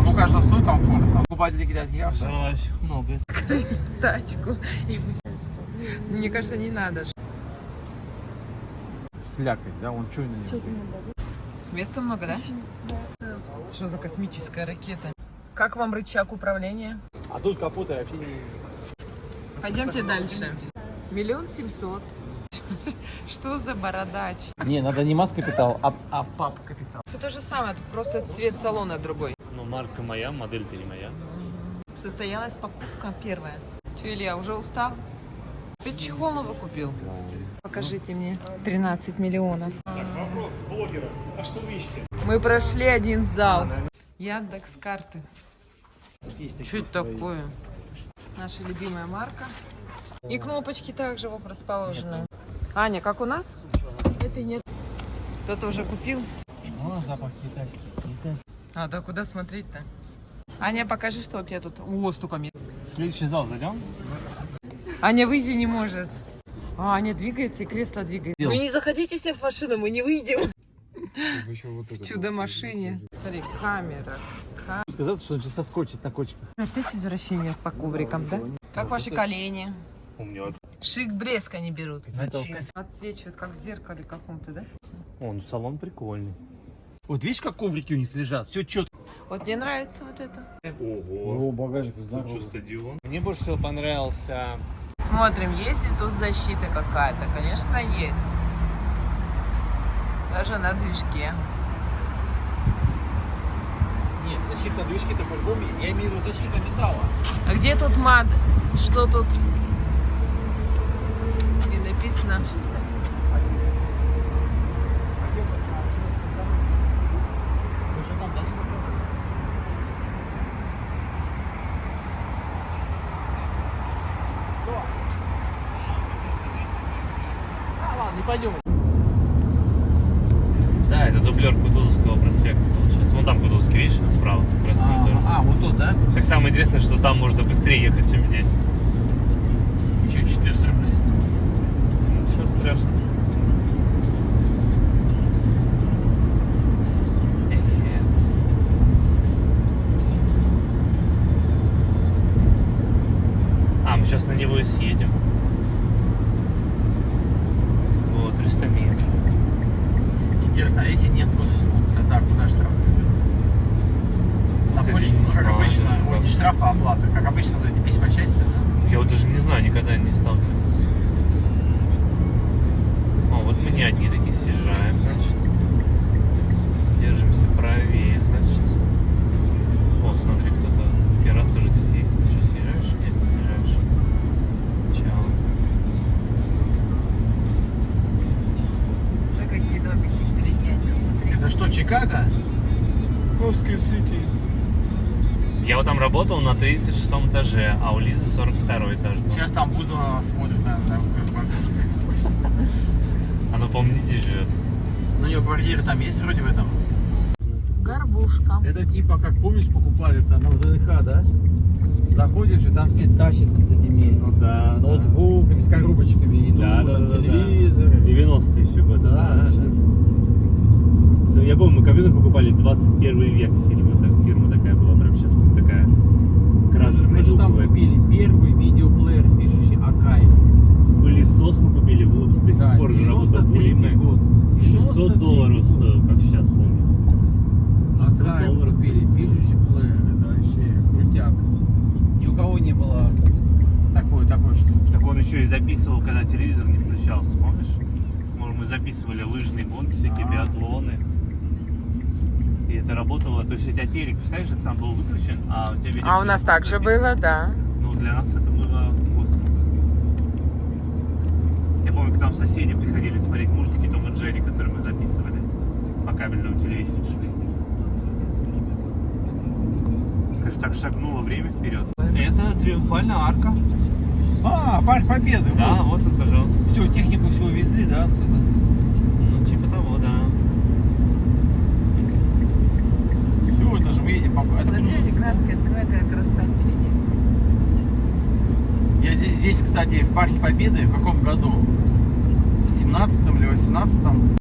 комфорт, у каждого свой комфорт. А покупатели говорят, я Да, много. Тачку. Мне кажется, не надо. слякоть, да? Он что на нем? Места много, да? Да. Что за космическая ракета? Как вам рычаг управления? А тут капота вообще не... Пойдемте дальше. 1 700 000. Что за бородач? Не, надо не мат-капитал, а пап-капитал. Все то же самое, тут просто цвет салона другой. Ну, марка моя, модель-то не моя. Состоялась покупка первая. Че, Илья, уже устал? Опять чехол новый купил? Покажите мне. 13 миллионов. Так, вопрос блогера. А что вы ищете? Мы прошли один зал. Яндекс карты. Что это Свои. такое? Наша любимая марка. И кнопочки также вот расположены. Аня, как у нас? Это нет. Кто-то уже купил? О, запах китайский. А, да куда смотреть-то? Аня, покажи, что у тебя тут. О, столько мест. Следующий зал зайдем? Аня выйти не может. А, Аня двигается и кресло двигается. Вы не заходите все в машину, мы не выйдем. В чудо-машине. Смотри, камера. Сказать, что он же соскочит на кочках. Опять извращение по коврикам, да? Как ваши колени? У меня вот. Шик блеск они берут. Зачем? Отсвечивают, как в зеркале каком-то, да? Он салон прикольный. Вот видишь, как коврики у них лежат? Все четко. Вот мне нравится вот это. Ого. багажник Тут что, стадион? Мне больше всего понравился... Смотрим, есть ли тут защита какая-то. Конечно, есть. Даже на движке. Нет, защита движки-то по-любому. Я имею в виду защита металла. А где тут мат? Что тут? И написано. Не пойдем. Да, это дублер Кутузовского проспекта получается. Вон там Кутузовский, видишь, справа. Красный тоже. Вот тот, да? Так самое интересное, что там можно быстрее ехать, чем здесь. Еще 400 рублей. Ничего страшного. А, мы сейчас на него и съедем. Вот, 300 метров. Интересно, а если нет госуслуг, тогда куда штраф придет? На Кстати, почту, не как знаю, обычно, даже ой, не как. штраф, а оплата. Как обычно, вот эти письма счастья, да? Я вот даже не знаю, никогда не сталкивался. О, вот мы не одни такие съезжаем, значит. Держимся правее, значит. О, смотри, кто-то первый раз тоже здесь едет. Ты что, съезжаешь? Нет, не съезжаешь. Чао. Да какие домики интеллигентные, смотри. Это что, Чикаго? Москва-Сити. Я вот там работал на 36 этаже, а у Лизы 42 этаж был. Сейчас там Бузова на нас смотрит, наверное. Она, по-моему, не здесь живет. Ну, у нее квартира там есть вроде в этом? Горбушка. Это типа, как помнишь, покупали-то на ВДНХ, да? Заходишь, и там все тащатся за ними. Ну да. Ноутбуками, с коробочками, и телевизор. 90-е еще годы. Да, Ну, я помню, мы компьютер покупали 21 век фирма такая была, прям сейчас такая красная. Мы же там купили первый видеоплеер, пишущий Акай. Пылесос мы купили, вот до сих пор же работает 93-й год. $600 стоил, как сейчас помню. Акай мы купили, пишущий плеер, это вообще крутяк. Ни у кого не было такой штуки. Так он еще и записывал, когда телевизор не включался, помнишь? Может, мы записывали лыжные гонки, всякие биатлоны. И это работало, то есть у тебя телек, представляешь, это сам был выключен, а у тебя видео... А у нас так же было, да. Ну, для нас это было космос. Я помню, когда нам соседи приходили смотреть мультики Том и Джерри, которые мы записывали по кабельному телевидению шли. Конечно, так шагнуло время вперед. Это триумфальная арка. А, Парк Победы. Да, вот он, пожалуйста. Все, технику все увезли, да, отсюда? Ну, типа того, да. Все, это же мы едем по... Это Смотрите, краски открывай, как красота впереди. Я здесь, кстати, в Парке Победы в каком году? В 17-м или 18-м?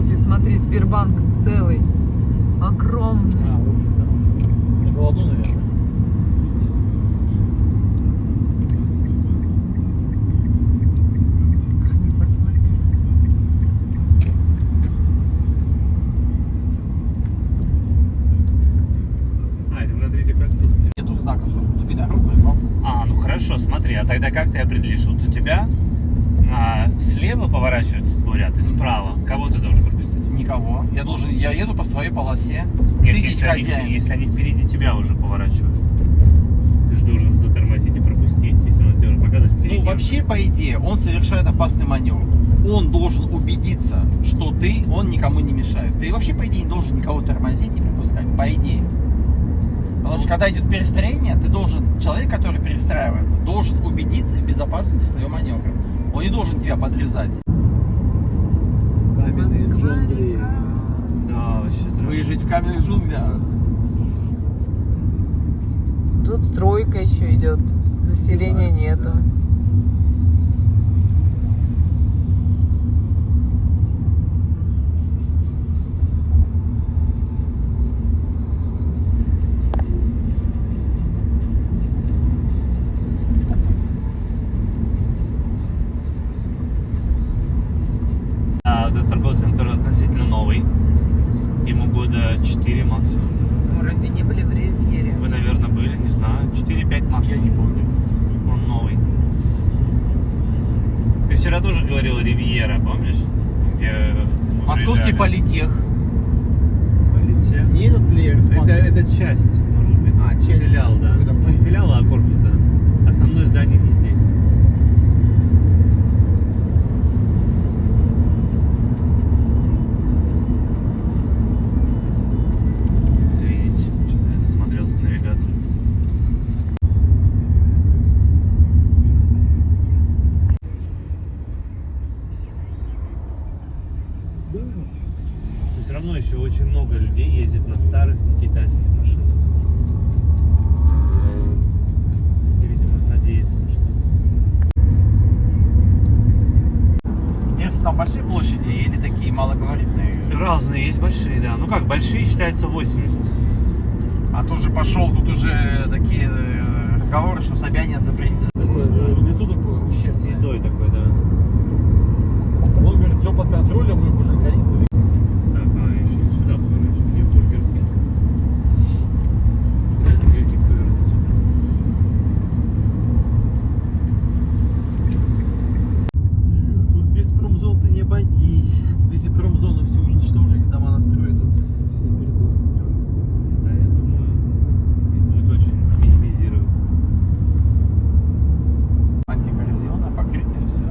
офис, смотри, Сбербанк целый. Огромный. А, офис, да. На голоду, наверное. Не посмотри. А, это на третьей практически. Нету знаков, что уступи дорогу, но... А, ну хорошо, смотри, а тогда как ты определишь? Вот у тебя слева поворачивается твой ряд и справа. Кого ты должен пропустить? Никого. Я еду по своей полосе. Нет, Ты здесь хозяин. если они впереди тебя уже поворачивают. Ты же должен затормозить и пропустить, если он тебе уже показывает впереди. Ну, вообще, по идее, он совершает опасный маневр. Он должен убедиться, что он никому не мешает. Ты вообще, по идее, не должен никого тормозить и пропускать. По идее. Потому что, когда идет перестроение, человек, который перестраивается, должен убедиться в безопасности своего маневра. Он не должен тебя подрезать. Каменные джунгли. Да, вообще. Выезжать в каменных джунглях. Тут стройка еще идет. Заселения нету. Этот торговый центр относительно новый. Ему года 4 максимум. Мы разве не были в Ривьере? Вы, наверное, были, не знаю. 4-5 максимум. Я не помню. Он новый. Ты вчера тоже говорил Ривьера, помнишь? Где мы Московский приезжали. политех. Политех? Не этот ли Это часть, может быть. А, часть. Филиал, да. Какой-то Ну, не филиал, а корпус, да. Основное здание не здесь. Извините, что-то я смотрелся на навигатор. Но все равно еще очень много людей ездит на старых китайских машинах. Все, видимо, надеются на что-то. Интересно, там большие площади или такие малогабаритные? Разные есть большие, да. Ну как, большие считаются 80. А тут же тут уже такие разговоры, что Собянин запретит. Лицо такое С ущербное. едой такой, да. Он говорит, все под контролем, мы уже границы. Так, еще сюда поворачиваем. Где Бургер Кинг? Куда Бургер Кинг повернуть? Тут без промзон ты не обойтись. Тут если промзону все уничтожить, дома настроить, тут все передохнут. Да, я думаю, их будет очень минимизировать. Антикоррозионное покрытие, все.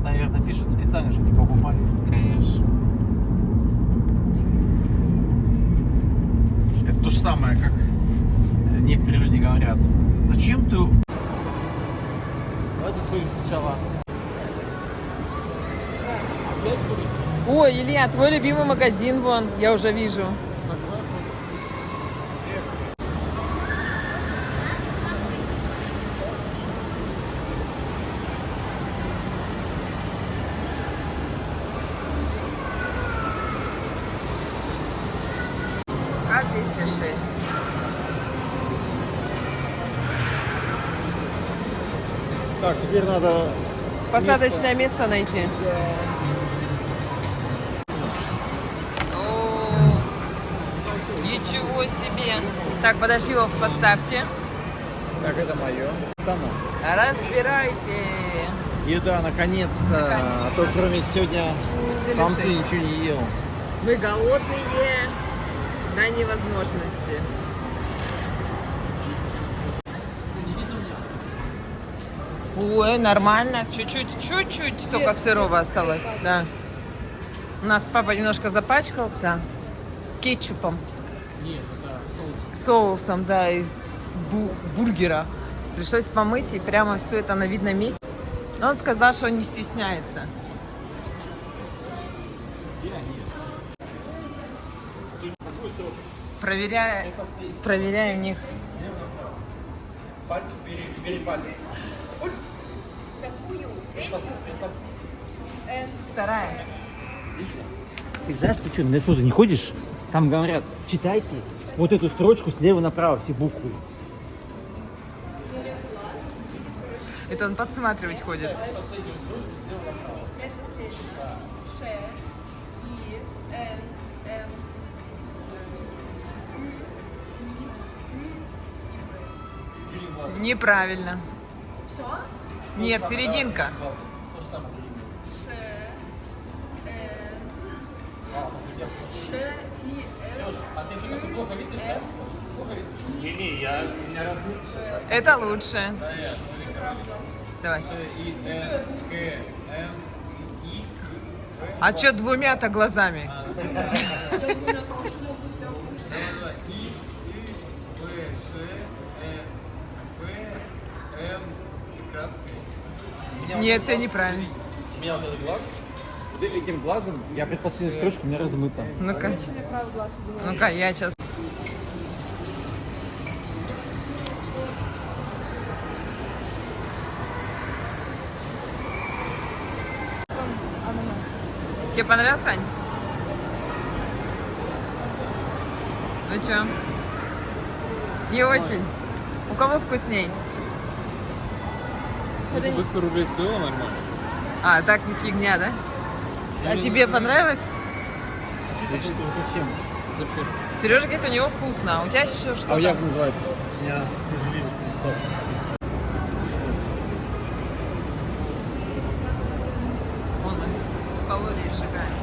Наверное, пишут специально, чтобы не покупали. Конечно. Это то же самое, как некоторые люди говорят. Зачем ты... Давайте сходим сначала. Опять курить? Ой, Илья, твой любимый магазин вон, я уже вижу. А206. Так, теперь надо... Посадочное место найти. О, ничего себе. Так, подожди, его поставьте. Так, это мое. Разбирайте. Еда, наконец-то. Наконец-то. А то кроме сегодня Все сам ты лишили. ничего не ел. Мы голодные до невозможности. Ой, нормально. Чуть-чуть только сырого осталось. Да. У нас папа немножко запачкался кетчупом, Нет, это соус. соусом, да, из бургера. Пришлось помыть и прямо все это на видном месте. Но он сказал, что он не стесняется. Проверяю у них. Бери палец. Вторая. Ты знаешь, ты что, на медсмотр не ходишь? Там говорят, читайте вот эту строчку слева направо, все буквы. Это он подсматривать ходит. Неправильно. Все? Нет, серединка. Не, я меня разбил. Это лучше. Давай. А чё двумя-то глазами? Нет, это неправильно. У меня вот этот глаз, вот этим глазом, я предпоследнюю строчку, у меня размыта. Ну-ка. Правый глаз удивляет. Ну-ка, я сейчас. Тебе понравился, Ань? Ну чё? Не очень. У кого вкусней? За 100 рублей стоило нормально? А, так не фигня, да? А тебе понравилось? Зачем? Сережа говорит, у него вкусно, а у тебя еще что-то? А як називається? Я сожалею, что Вон он, калории сжигает.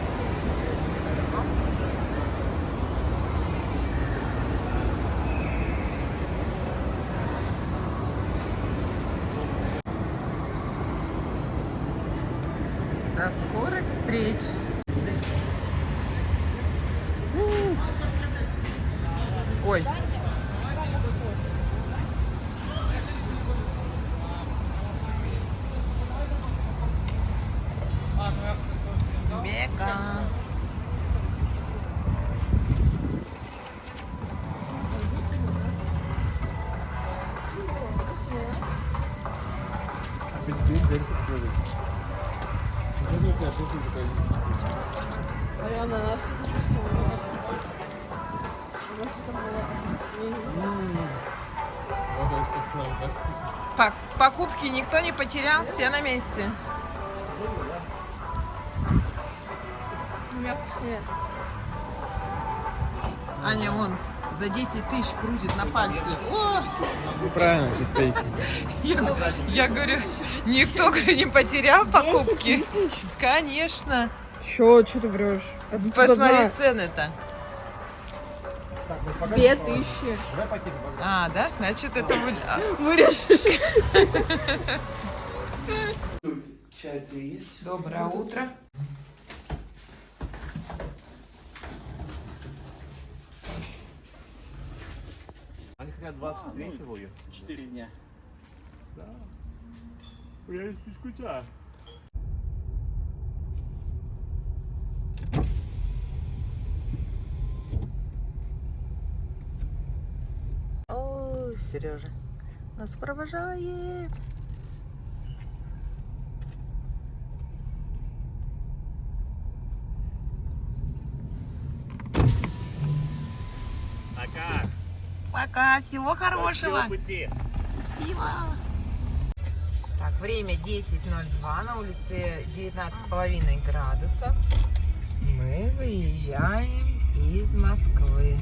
До скорых встреч. Ой. Мега. Алена, нас тут почувствовала. У нас это было. Покупки никто не потерял, все на месте. У меня вкуснее. Аня вон за 10 тысяч крутит на пальце. О! Правильно, китайцы. Я говорю, никто говорю, не потерял покупки. Конечно. Чё ты врешь? Посмотри цены-то. 2000. А, да? Значит, это будет... Вырежь. чай-то есть? Доброе утро. Они хотят 23-го ее. 4 дня. Я не скучаю. О, Сережа нас провожает. Пока. Пока, всего хорошего. Счастливого пути. Спасибо. Так, время 10:02, на улице 19,5 градусов. Мы выезжаем из Москвы.